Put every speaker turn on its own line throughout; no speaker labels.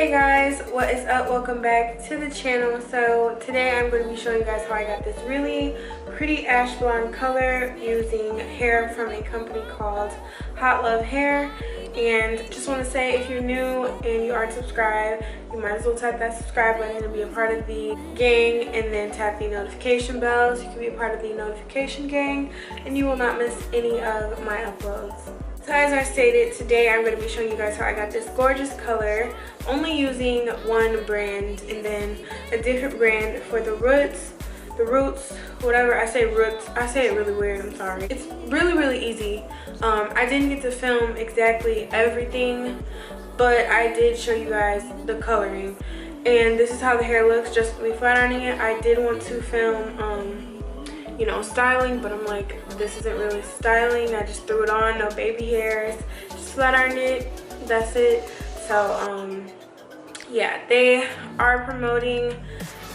Hey guys, what is up? Welcome back to the channel. So today I'm going to be showing you guys how I got this really pretty ash blonde color using hair from a company called Hot Love Hair. And just want to say, if you're new and you aren't subscribed, you might as well tap that subscribe button and be a part of the gang, and then tap the notification bell so you can be a part of the notification gang and you will not miss any of my uploads. So as I stated, today I'm going to be showing you guys how I got this gorgeous color, only using one brand and then a different brand for the roots, whatever. I say roots, I say it really weird, I'm sorry. It's really easy. I didn't get to film exactly everything, but I did show you guys the coloring. And this is how the hair looks, just to be flat ironing it. I did want to film you know, styling, but I'm like, this isn't really styling. I just threw it on, no baby hairs, just flat ironed it, that's it. So yeah, they are promoting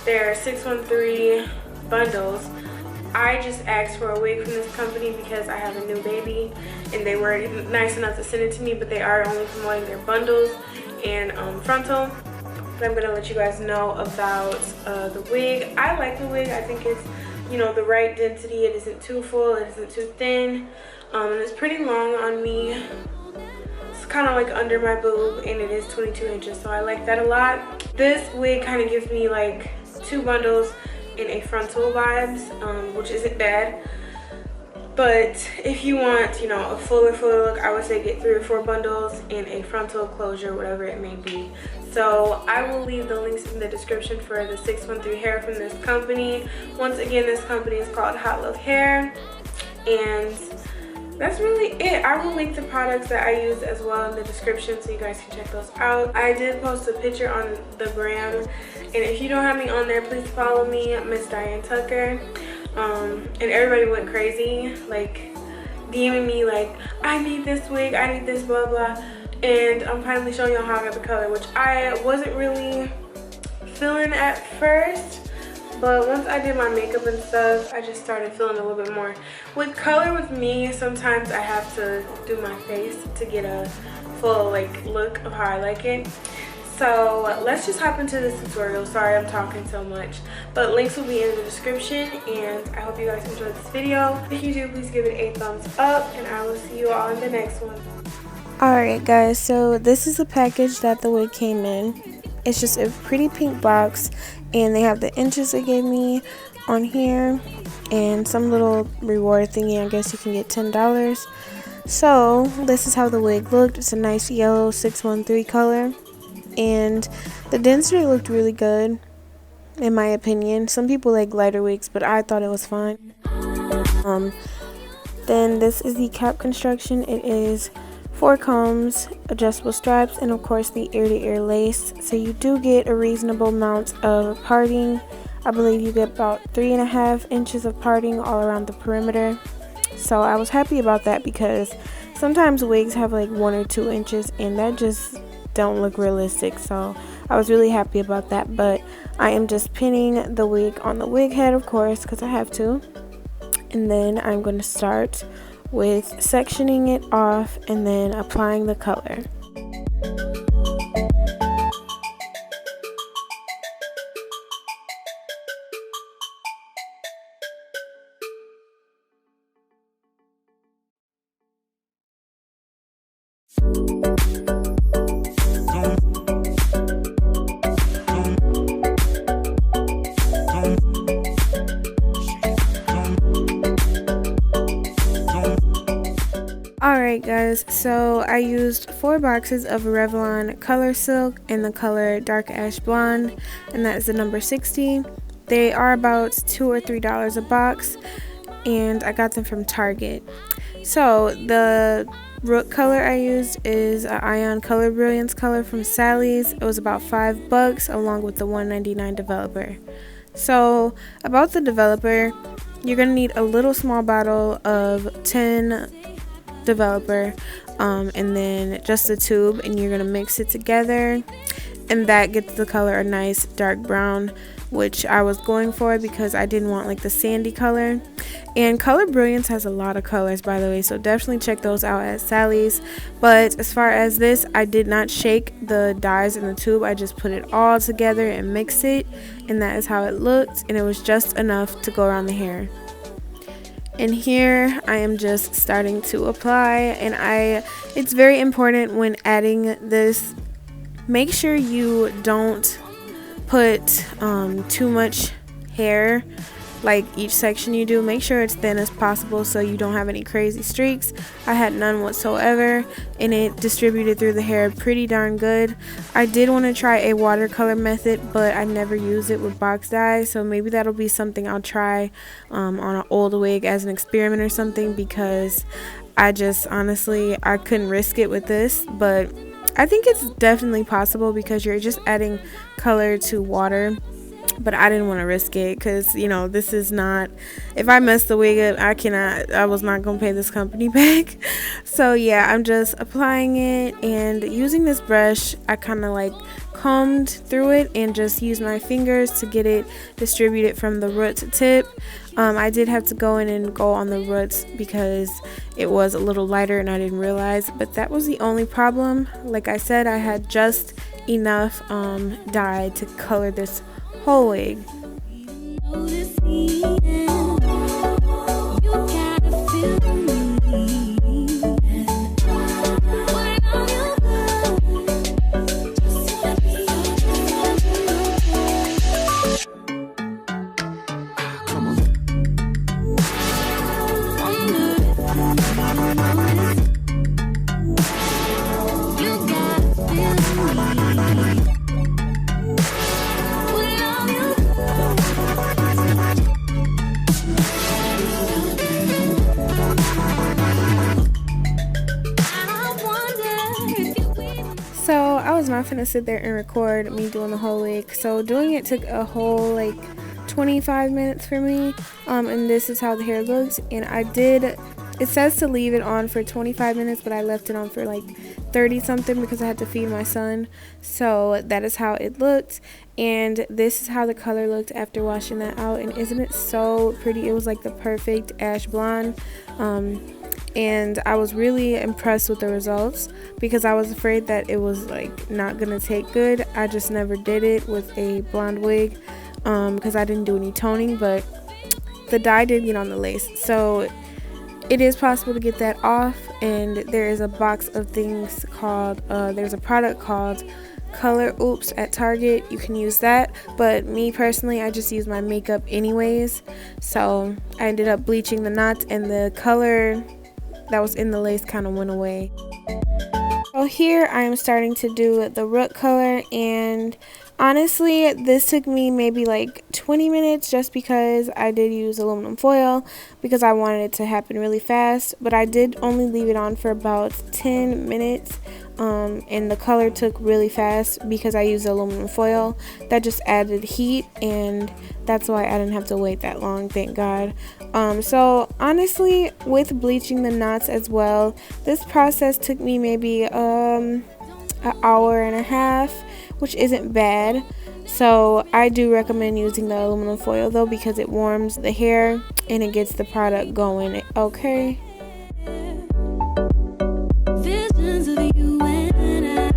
their 613 bundles. I just asked for a wig from this company because I have a new baby and they were nice enough to send it to me, but they are only promoting their bundles and frontal. But I'm gonna let you guys know about the wig. I like the wig. I think it's, you know, the right density. It isn't too full, it isn't too thin, and it's pretty long on me. It's kind of like under my boob, and it is 22 inches, so I like that a lot. This wig kind of gives me like 2 bundles and a frontal vibes, which isn't bad. But if you want, you know, a fuller look, I would say get 3 or 4 bundles and a frontal closure, whatever it may be. So I will leave the links in the description for the 613 hair from this company. Once again, this company is called Hot Love Hair, and that's really it. I will link the products that I use as well in the description so you guys can check those out. I did post a picture on the gram, and if you don't have me on there, please follow me, MISSDYANTUCKER. And everybody went crazy, like DMing me like, I need this wig, I need this, blah blah. And I'm finally showing y'all how I got the color, which I wasn't really feeling at first, but once I did my makeup and stuff, I just started feeling a little bit more. With color with me, sometimes I have to do my face to get a full like look of how I like it. So let's just hop into this tutorial. Sorry I'm talking so much, but links will be in the description, and I hope you guys enjoyed this video. If you do, please give it a thumbs up, and I will see you all in the next one.
Alright guys, so this is the package that the wig came in. It's just a pretty pink box, and they have the inches they gave me on here and some little reward thingy. I guess you can get $10. So this is how the wig looked. It's a nice yellow 613 color, and the density looked really good in my opinion. Some people like lighter wigs, but I thought it was fine. Then this is the cap construction. It is 4 combs, adjustable straps, and of course the ear-to-ear lace. So you do get a reasonable amount of parting. I believe you get about 3.5 inches of parting all around the perimeter. So I was happy about that because sometimes wigs have like 1 or 2 inches and that just don't look realistic. So I was really happy about that, but I am just pinning the wig on the wig head, of course, because I have to. And then I'm going to start with sectioning it off and then applying the color. Alright guys, so I used 4 boxes of Revlon Color Silk in the color Dark Ash Blonde, and that is the number 60. They are about $2 or $3 a box, and I got them from Target. So the root color I used is an Ion Color Brilliance color from Sally's. It was about $5 along with the $1.99 developer. So about the developer, you're going to need a little small bottle of 10 developer, and then just a tube, and you're going to mix it together. and that gets the color a nice dark brown, which I was going for because I didn't want like the sandy color. And Color Brilliance has a lot of colors, by the way, so definitely check those out at Sally's. But as far as this, I did not shake the dyes in the tube. I just put it all together and mixed it, and that is how it looked, and it was just enough to go around the hair. And here I am just starting to apply, and it's very important when adding this, make sure you don't put too much hair, like each section you do. Make sure it's thin as possible so you don't have any crazy streaks. I had none whatsoever, and it distributed through the hair pretty darn good. I did want to try a watercolor method, but I never used it with box dye, so maybe that'll be something I'll try on an old wig as an experiment or something, because I just honestly I couldn't risk it with this. But I think it's definitely possible because you're just adding color to water. But I didn't want to risk it because, you know, this is not, if I mess the wig up, I was not going to pay this company back. So yeah, I'm just applying it, and using this brush, I kind of like combed through it and just used my fingers to get it distributed from the root to tip. I did have to go in and go on the roots because it was a little lighter and I didn't realize, but that was the only problem. Like I said, I had just enough dye to color this whole wig. So I was not gonna sit there and record me doing the whole wig, so doing it took a whole like 25 minutes for me, and this is how the hair looks. And it says to leave it on for 25 minutes, but I left it on for like 30 something because I had to feed my son. So that is how it looked, and this is how the color looked after washing that out. And isn't it so pretty? It was like the perfect ash blonde, and I was really impressed with the results because I was afraid that it was like not gonna take good. I just never did it with a blonde wig because I didn't do any toning, but the dye did get on the lace, so it is possible to get that off. And there is a box of things called there's a product called Color Oops at Target. You can use that, but me personally, I just use my makeup anyways, so I ended up bleaching the knots, and the color that was in the lace kind of went away. So here I am starting to do the root color, and honestly this took me maybe like 20 minutes just because I did use aluminum foil because I wanted it to happen really fast, but I did only leave it on for about 10 minutes, and the color took really fast because I used aluminum foil. That just added heat, and that's why I didn't have to wait that long, thank God. So honestly, with bleaching the knots as well, this process took me maybe an hour and a half, which isn't bad. So I do recommend using the aluminum foil though, because it warms the hair and it gets the product going. Okay. Visions of you and I.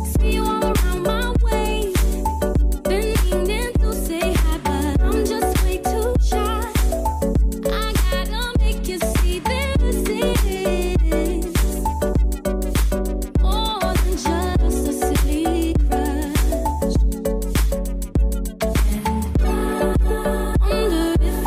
See you all around my way. Been meaning to say hi, but I'm just way too shy. I gotta make you see this is more than just a silly crush. And I wonder if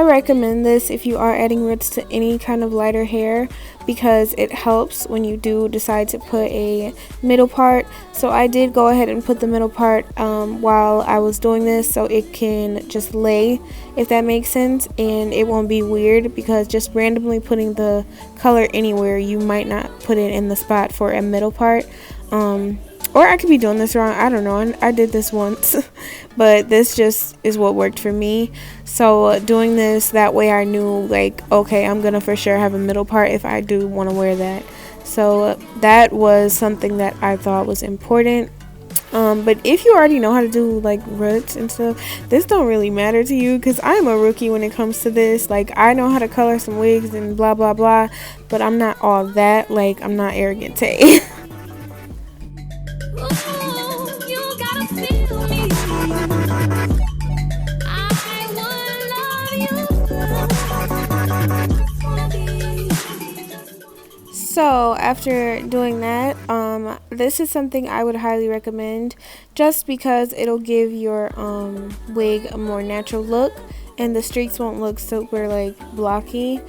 recommend this if you are adding roots to any kind of lighter hair, because it helps when you do decide to put a middle part. So I did go ahead and put the middle part while I was doing this, so it can just lay, if that makes sense, and it won't be weird, because just randomly putting the color anywhere, you might not put it in the spot for a middle part. Or I could be doing this wrong, I don't know. I did this once but this just is what worked for me. So doing this that way, I knew like, okay, I'm gonna for sure have a middle part if I do want to wear that. So that was something that I thought was important. But if you already know how to do like roots and stuff, this don't really matter to you, because I'm a rookie when it comes to this. Like, I know how to color some wigs and blah blah blah, but I'm not all that. Like, I'm not arrogant Tay. So after doing that, this is something I would highly recommend, just because it'll give your wig a more natural look and the streaks won't look super like blocky.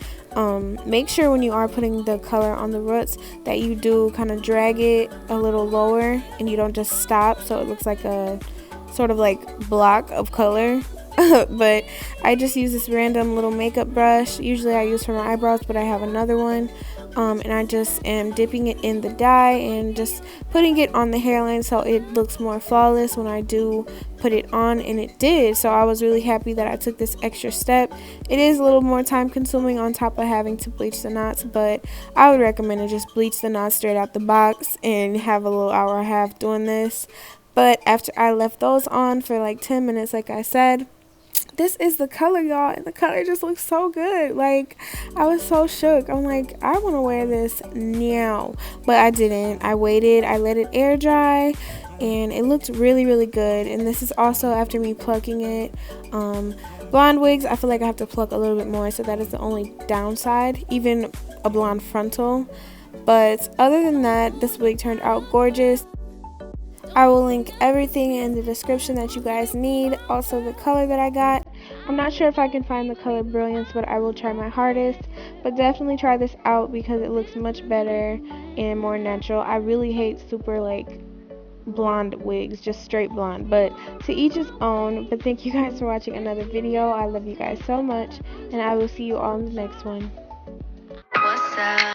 Make sure when you are putting the color on the roots that you do kind of drag it a little lower and you don't just stop, so it looks like a sort of like block of color. But I just use this random little makeup brush. Usually I use for my eyebrows, but I have another one. And I just am dipping it in the dye and just putting it on the hairline so it looks more flawless when I do put it on, and it did. So I was really happy that I took this extra step. It is a little more time consuming on top of having to bleach the knots, but I would recommend to just bleach the knots straight out the box and have a little hour and a half doing this. But after I left those on for like 10 minutes, like I said, this is the color, y'all, and the color just looks so good. Like, I was so shook. I'm like, I want to wear this now, but I didn't. I waited, I let it air dry, and it looked really really good. And this is also after me plucking it. Blonde wigs, I feel like I have to pluck a little bit more, so that is the only downside, even a blonde frontal. But other than that, this wig turned out gorgeous. I will link everything in the description that you guys need. Also the color that I got. I'm not sure if I can find the color Brilliance, but I will try my hardest. But definitely try this out because it looks much better and more natural. I really hate super like blonde wigs, just straight blonde, but to each his own. But thank you guys for watching another video. I love you guys so much, and I will see you all in the next one. What's up?